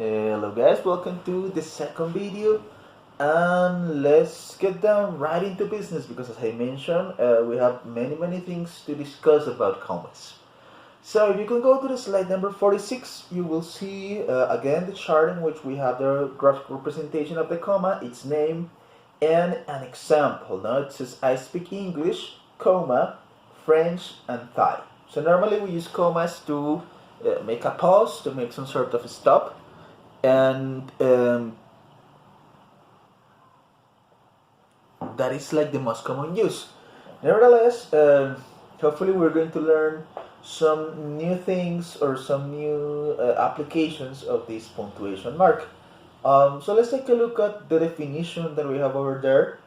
Hello guys, welcome to the second video, and let's get down right into business because as I mentioned, we have many things to discuss about commas. So if you can go to the slide number 46, you will see again the chart in which we have the graphical representation of the comma, its name, and an example. Now it says I speak English, comma, French, and Thai. So normally we use commas to make a pause, to make some sort of a stop, and that is like the most common use. Nevertheless, hopefully we're going to learn some new things or some new applications of this punctuation mark. So let's take a look at the definition that we have over there,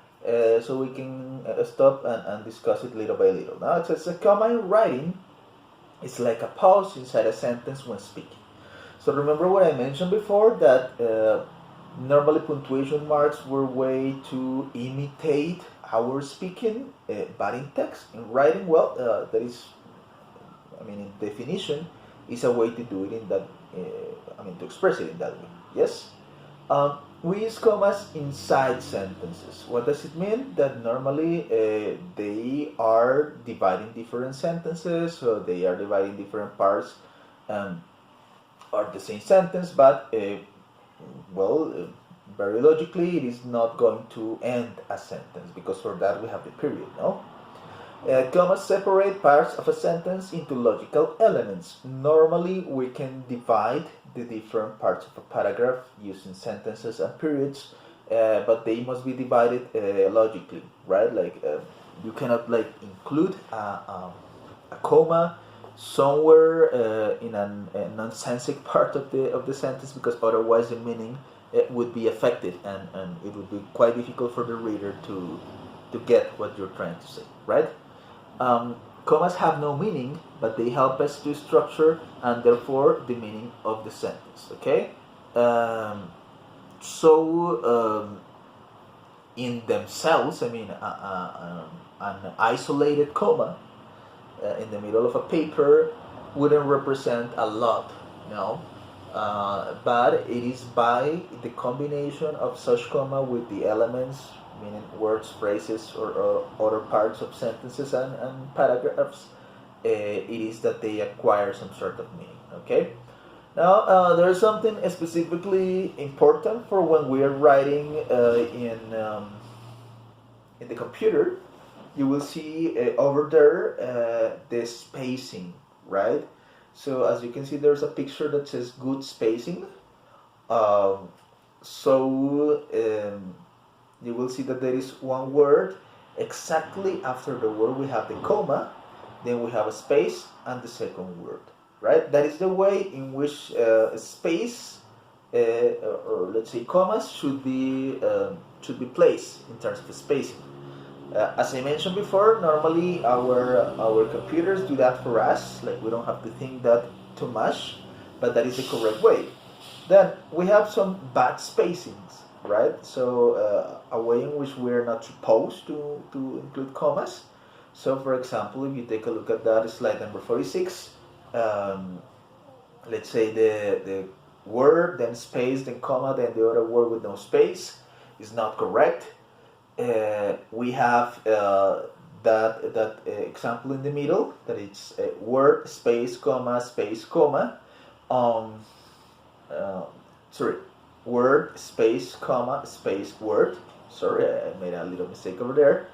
so we can stop and discuss it little by little. Now it says a comma in writing is like a pause inside a sentence when speaking. So remember what I mentioned before, that normally punctuation marks were a way to imitate our speaking, but in text. In writing, well, that is, in definition, is a way to do it in that, to express it in that way. Yes? We use commas inside sentences. What does it mean? That normally they are dividing different sentences, so they are dividing different parts, or the same sentence, but very logically it is not going to end a sentence, because for that we have the period, no? Commas separate parts of a sentence into logical elements. Normally we can divide the different parts of a paragraph using sentences and periods, but they must be divided logically, right? Like you cannot include a comma somewhere in a nonsensical part of the sentence, because otherwise the meaning would be affected, and it would be quite difficult for the reader to get what you're trying to say, right? Commas have no meaning, but they help us to structure and therefore the meaning of the sentence. Okay, in themselves, an isolated comma in the middle of a paper wouldn't represent a lot, no. But it is by the combination of such comma with the elements, meaning words, phrases, or other parts of sentences and paragraphs, it is that they acquire some sort of meaning. Okay. Now there is something specifically important for when we are writing in the computer. You will see over there the spacing, right? So as you can see, there's a picture that says good spacing. You will see that there is one word exactly after the word we have the comma, then we have a space and the second word, right? That is the way in which space or let's say commas should be placed in terms of spacing. As I mentioned before, normally our computers do that for us, like we don't have to think that too much, but that is the correct way. Then we have some bad spacings, right? So a way in which we're not supposed to include commas. So for example, if you take a look at that slide number 46, let's say the word, then space, then comma, then the other word with no space is not correct. We have that example in the middle, that it's word, space, comma, space, comma. Word, space, comma, space, word. Sorry, I made a little mistake over there.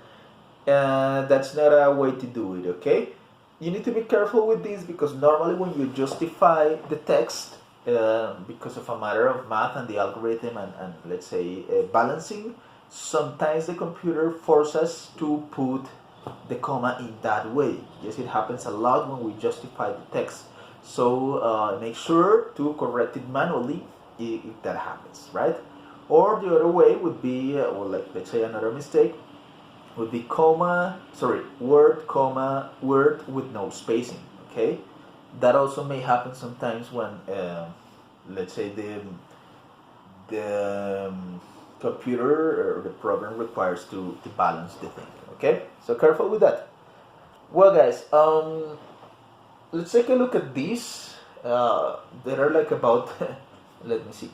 That's not a way to do it, okay? You need to be careful with this, because normally when you justify the text, because of a matter of math and the algorithm and let's say balancing, sometimes the computer forces us to put the comma in that way. Yes, it happens a lot when we justify the text. So make sure to correct it manually if that happens, right? Or the other way would be, let's say another mistake would be word, comma, word with no spacing. Okay, that also may happen sometimes when, let's say the computer or the program requires to balance the thing. Okay, so careful with that. Well, guys, let's take a look at these. There are like about let me see,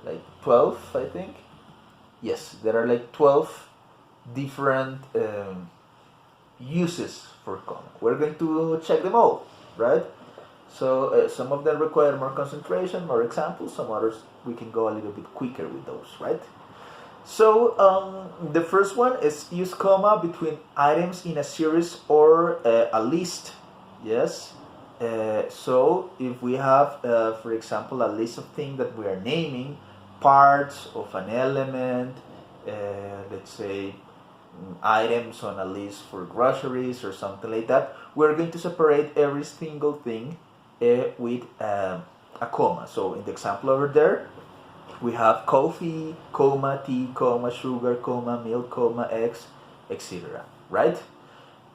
like 12, I think. Yes, there are like 12 different uses for comma. We're going to check them all, right? So some of them require more concentration, more examples. Some others we can go a little bit quicker with those, right? So the first one is use comma between items in a series or a list. Yes. So if we have, for example, a list of things that we are naming, parts of an element, let's say items on a list for groceries or something like that, we're going to separate every single thing with a comma. So in the example over there, we have coffee, comma, tea, comma, sugar, comma, milk, comma, eggs, etc. Right?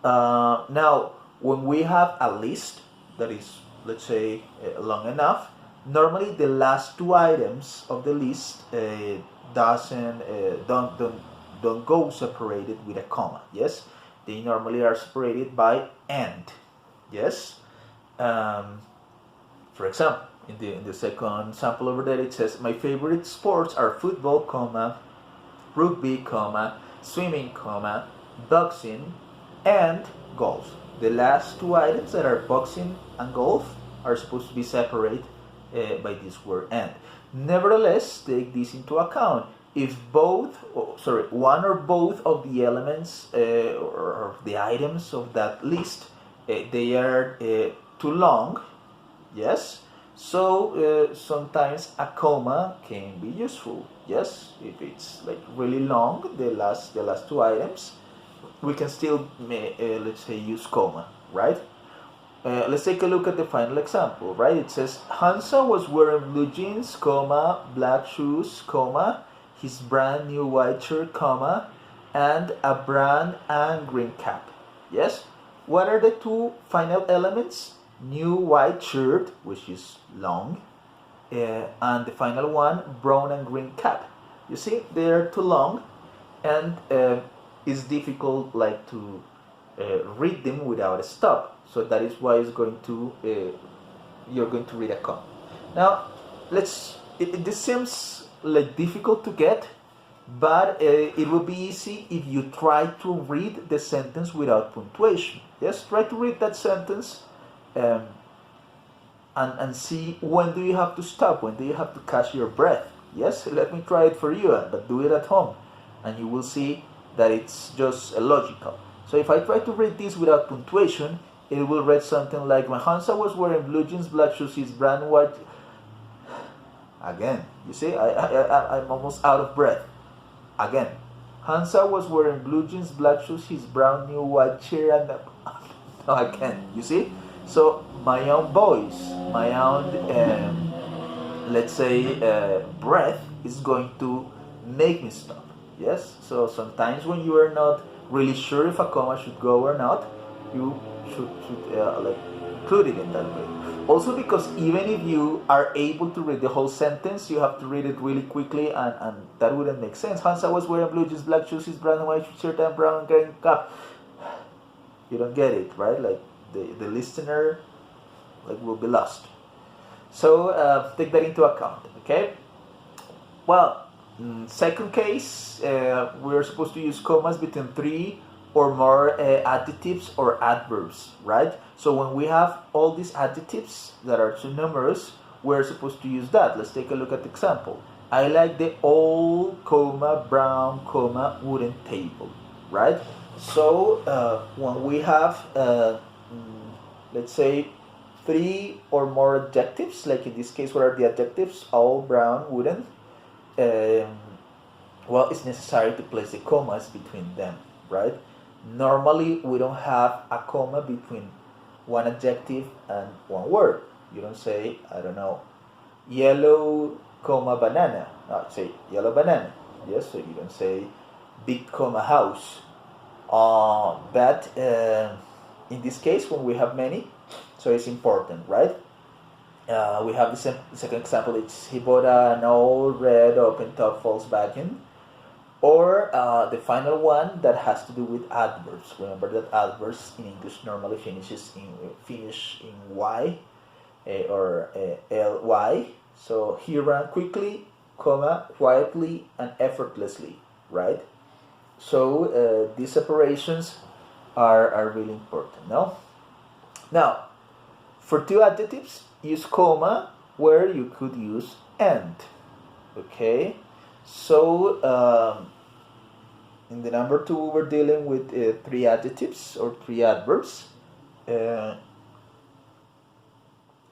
Now, when we have a list that is, let's say, long enough, normally the last two items of the list don't go separated with a comma. Yes, they normally are separated by and. Yes. For example, in the second sample over there, it says my favorite sports are football, comma, rugby, comma, swimming, comma, boxing, and golf. The last two items that are boxing and golf are supposed to be separate by this word and. Nevertheless, take this into account. If one or both of the elements or the items of that list, they are too long, yes, so sometimes a comma can be useful. Yes, if it's like really long, the last two items, we can still let's say use comma, right? Let's take a look at the final example, right? It says Hansa was wearing blue jeans, comma, black shoes, comma, his brand new white shirt, comma, and a brown and green cap. Yes? What are the two final elements? New white shirt, which is long, and the final one, brown and green cap. You see, they are too long, and it's difficult like to read them without a stop. So that is why it's going to you're going to read a comma. Now, this seems like difficult to get, but it will be easy if you try to read the sentence without punctuation. Yes, try to read that sentence and see when do you have to stop, when do you have to catch your breath. Yes, let me try it for you, but do it at home, and you will see that it's just logical. So if I try to read this without punctuation, it will read something like, when Hansa was wearing blue jeans, black shoes, his brand white. Again, you see, I'm almost out of breath. Again, Hansa was wearing blue jeans, black shoes, his brown new white shirt, and no, I can't. You see, so my own voice, my own, let's say, breath is going to make me stop. Yes. So sometimes when you are not really sure if a comma should go or not, you should like include it in that way. Also, because even if you are able to read the whole sentence, you have to read it really quickly, and that wouldn't make sense. Hansa was wearing blue jeans, black shoes, his brown and white shirt, and brown and green cap. You don't get it, right? Like the listener like will be lost. So take that into account. Okay. Well, second case, we're supposed to use commas between three or more adjectives or adverbs, right? So when we have all these adjectives that are too numerous, we're supposed to use that. Let's take a look at the example. I like the old, comma, brown, comma, wooden table, right? So when we have, let's say, three or more adjectives, like in this case, what are the adjectives? Old, brown, wooden. Well, it's necessary to place the commas between them, right? Normally, we don't have a comma between one adjective and one word. You don't say, I don't know, yellow, comma, banana. No, say yellow banana. Yes, so you don't say big, comma, house. But in this case, when we have many, so it's important, right? We have the second example. It's he bought an old red open-top Volkswagen. Or the final one that has to do with adverbs. Remember that adverbs in English normally finish in y or ly. So he ran quickly, comma, quietly, and effortlessly, right? So these separations are really important, no? Now, for two adjectives, use comma where you could use and. Okay? So, in the number two, we're dealing with three adjectives or three adverbs. In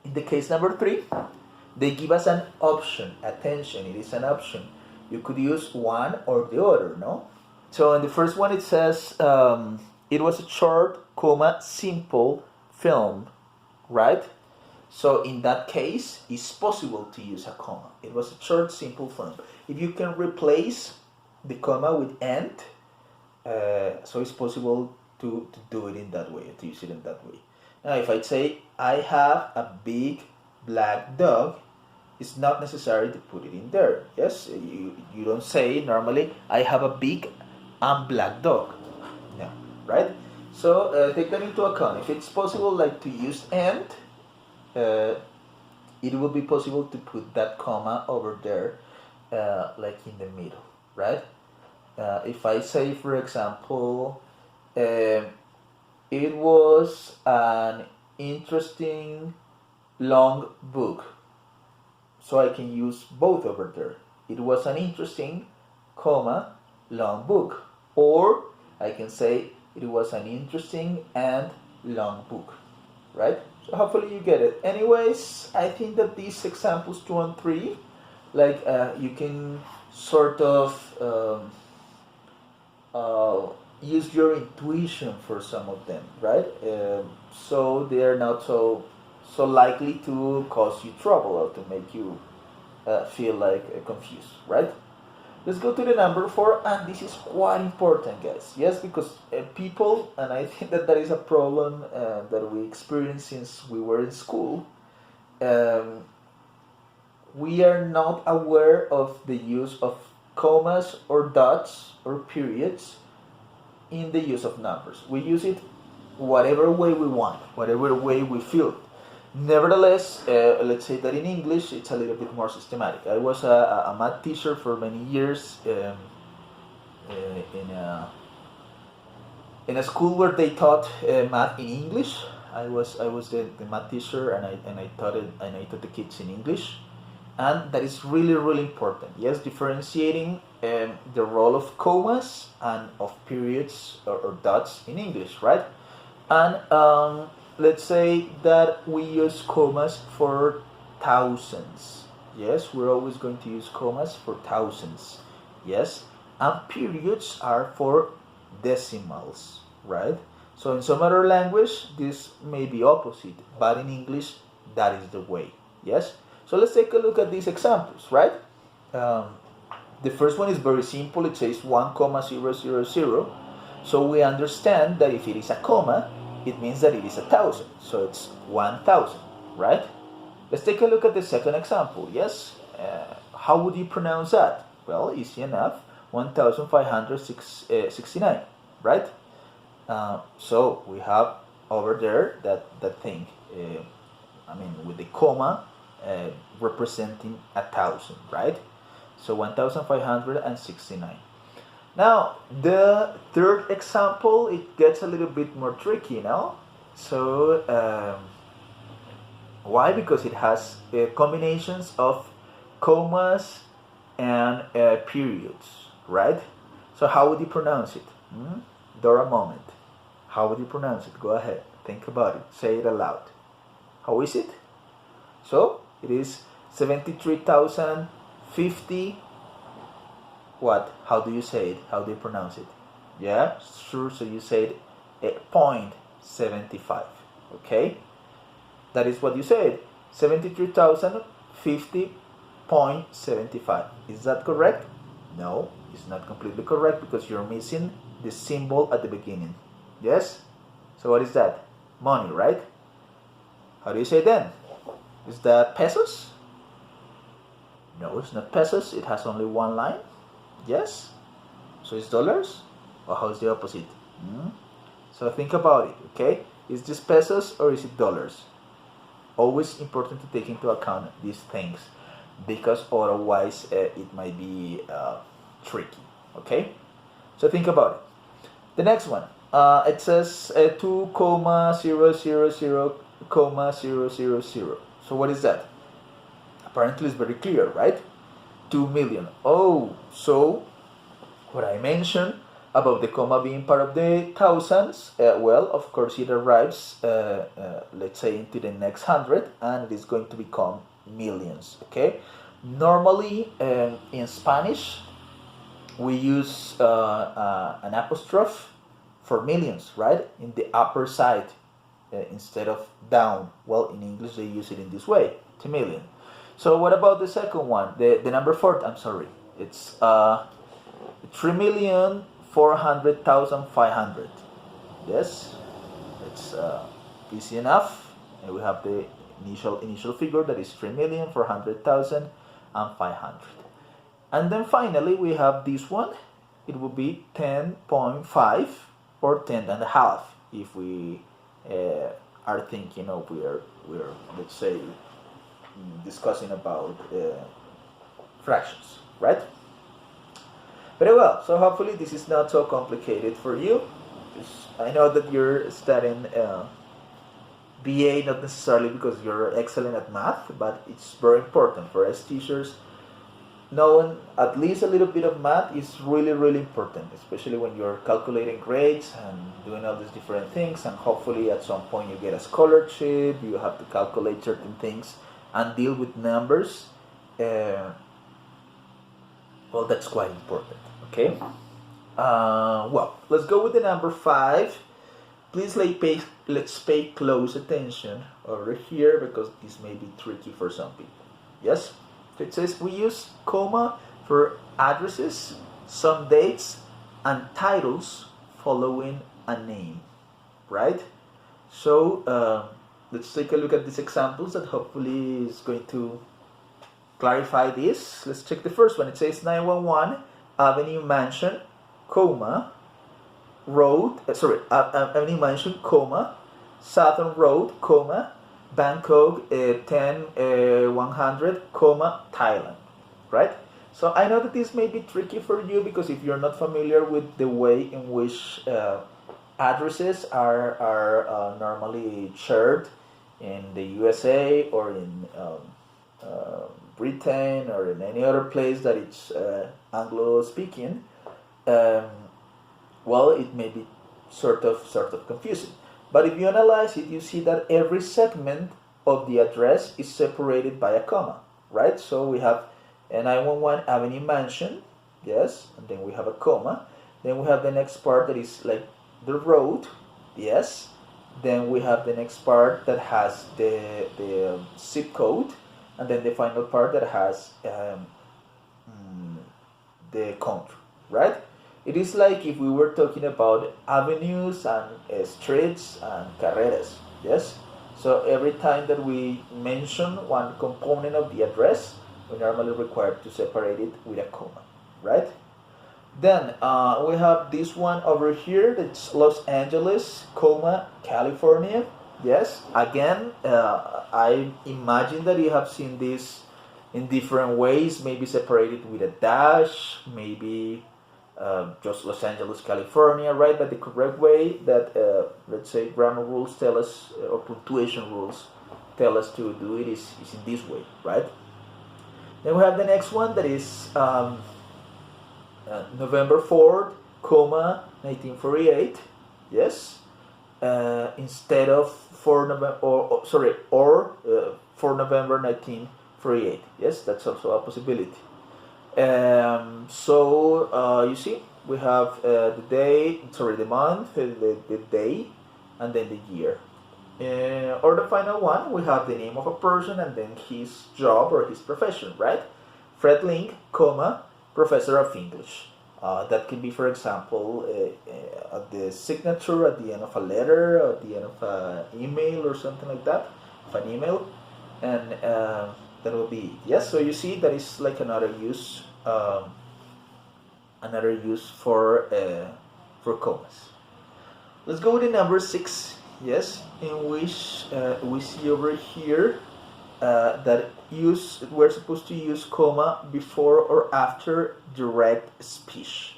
the case number three, they give us an option. Attention, it is an option. You could use one or the other, no? So in the first one, it says it was a short, comma, simple film, right? So in that case, it's possible to use a comma. It was a short, simple film. If you can replace the comma with and, so it's possible to do it in that way, to use it in that way. Now, if I say, I have a big black dog, it's not necessary to put it in there. Yes, you don't say normally, I have a big and black dog. Yeah, right? So take that into account. If it's possible like to use and, it will be possible to put that comma over there, like in the middle, right? If I say, for example, it was an interesting long book, so I can use both over there. It was an interesting, comma, long book. Or I can say it was an interesting and long book, right? So hopefully you get it. Anyways, I think that these examples 2 and 3, like you can sort of use your intuition for some of them, right? So they are not so likely to cause you trouble or to make you feel like confused, right? Let's go to the number 4, and this is quite important, guys. Yes, because people, and I think that is a problem that we experienced since we were in school, we are not aware of the use of commas or dots or periods in the use of numbers. We use it whatever way we want, whatever way we feel. Nevertheless, let's say that in English it's a little bit more systematic. I was a math teacher for many years in a school where they taught math in English. I was the math teacher, and I taught the kids in English, and that is really important. Yes, differentiating the role of commas and of periods or dots in English, right? And let's say that we use commas for thousands. Yes, we're always going to use commas for thousands. Yes, and periods are for decimals, right? So in some other language, this may be opposite, but in English, that is the way. Yes. So let's take a look at these examples, right? The first one is very simple. It says 1,000. So we understand that if it is a comma, it means that it is 1,000. So it's 1,000, right? Let's take a look at the second example. Yes? How would you pronounce that? Well, easy enough. 1,569, right? So we have over there that thing. With the comma representing 1,000, right? So 1,569. Now, the third example, it gets a little bit more tricky, no? So, why? Because it has combinations of commas and periods, right? So how would you pronounce it? Dora moment. How would you pronounce it? Go ahead. Think about it. Say it aloud. How is it? So, it is 73,050. What? How do you say it? How do you pronounce it? Yeah, sure. So you said 0.75. Okay? That is what you said. 73,050.75. Is that correct? No, it's not completely correct because you're missing the symbol at the beginning. Yes? So what is that? Money, right? How do you say then? Is that pesos? No, it's not pesos. It has only one line. Yes? So it's dollars? Or how is the opposite? So think about it, okay? Is this pesos or is it dollars? Always important to take into account these things. because otherwise it might be tricky. Okay, so think about it. The next one, it says 2,000,000,000. So what is that? Apparently it's very clear, right? 2 million. Oh, so what I mentioned about the comma being part of the thousands, well, of course it arrives, let's say, into the next hundred, and it is going to become millions. Okay, normally in Spanish we use an apostrophe for millions, right, in the upper side instead of down. Well, in English they use it in this way, 2 million. So what about the second one, the number 4? I'm sorry, it's 3,400,500. Yes, it's easy enough. And we have the initial figure, that is 3,400,500. And then finally we have this one. It would be 10.5 or 10 and a half if we are thinking of we're let's say discussing about fractions, right? Very well. So hopefully this is not so complicated for you. I know that you're studying BA not necessarily because you're excellent at math, but it's very important for us teachers. Knowing at least a little bit of math is really, really important, especially when you're calculating grades and doing all these different things, and hopefully at some point you get a scholarship, you have to calculate certain things and deal with numbers. Well, that's quite important, okay? Well, let's go with the number 5. Please let's pay close attention over here because this may be tricky for some people. Yes? It says we use comma for addresses, some dates, and titles following a name, right? So let's take a look at these examples that hopefully is going to clarify this. Let's check the first one. It says 911 Avenue Mansion, comma, Avenue Mansion, comma, Southern Road, comma, Bangkok 10100, comma, Thailand, right? So I know that this may be tricky for you because if you're not familiar with the way in which addresses are normally shared in the USA or in Britain or in any other place that it's Anglo-speaking, well, it may be sort of confusing. But if you analyze it, you see that every segment of the address is separated by a comma, right? So we have a 911 Avenue Mansion, yes, and then we have a comma. Then we have the next part that is like the road, yes. Then we have the next part that has the zip code, and then the final part that has the country, right? It is like if we were talking about avenues and streets and carreras, yes? So every time that we mention one component of the address, we normally require to separate it with a comma, right? Then we have this one over here, that's Los Angeles, comma, California, yes? Again, I imagine that you have seen this in different ways, maybe separated with a dash, maybe just Los Angeles, California, right? But the correct way that, let's say, grammar rules tell us, or punctuation rules tell us to do it is in this way, right? Then we have the next one that is November 4th, comma, 1948, yes? Instead of 4 November, or 4 November 1948, yes? That's also a possibility. So you see, we have the month, the day, and then the year. Or the final one, we have the name of a person and then his job or his profession, right? Fred Link, comma, professor of English. That can be, for example, at the signature, at the end of a letter, at the end of an email or something like that, of an email, and that will be it. Yes, so you see that is like another use for commas. Let's go to number 6. Yes, in which we see over here that we're supposed to use comma before or after direct speech,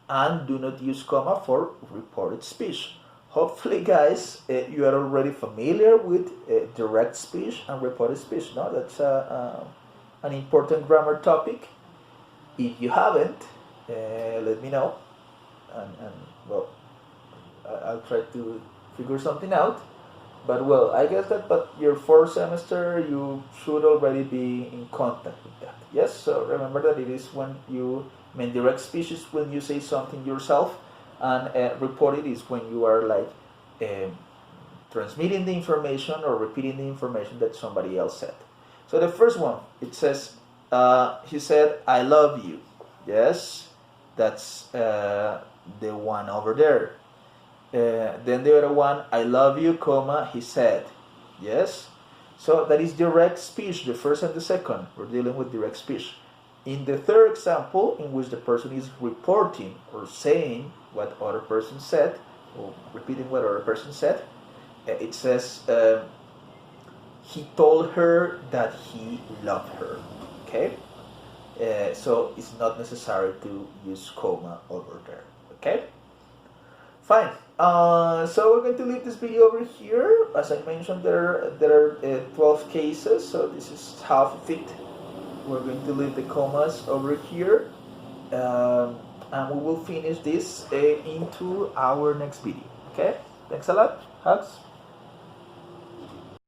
and do not use comma for reported speech. Hopefully, guys, you are already familiar with direct speech and reported speech. No, that's an important grammar topic. If you haven't, let me know, and well, I'll try to figure something out. But well, I guess that but your fourth semester you should already be in contact with that. Yes, so remember that it is when you direct speech is when you say something yourself, and reported is when you are like transmitting the information or repeating the information that somebody else said. So the first one, it says he said I love you. Yes, that's the one over there. Then the other one, I love you, comma, he said. Yes? So that is direct speech, the first and the second. We're dealing with direct speech. In the third example, in which the person is reporting or saying what other person said, or repeating what other person said, it says, he told her that he loved her. Okay? So it's not necessary to use comma over there. Okay? Fine. So we're going to leave this video over here. As I mentioned, there are 12 cases, so this is half of it. We're going to leave the commas over here, and we will finish this into our next video. Okay? Thanks a lot. Hugs.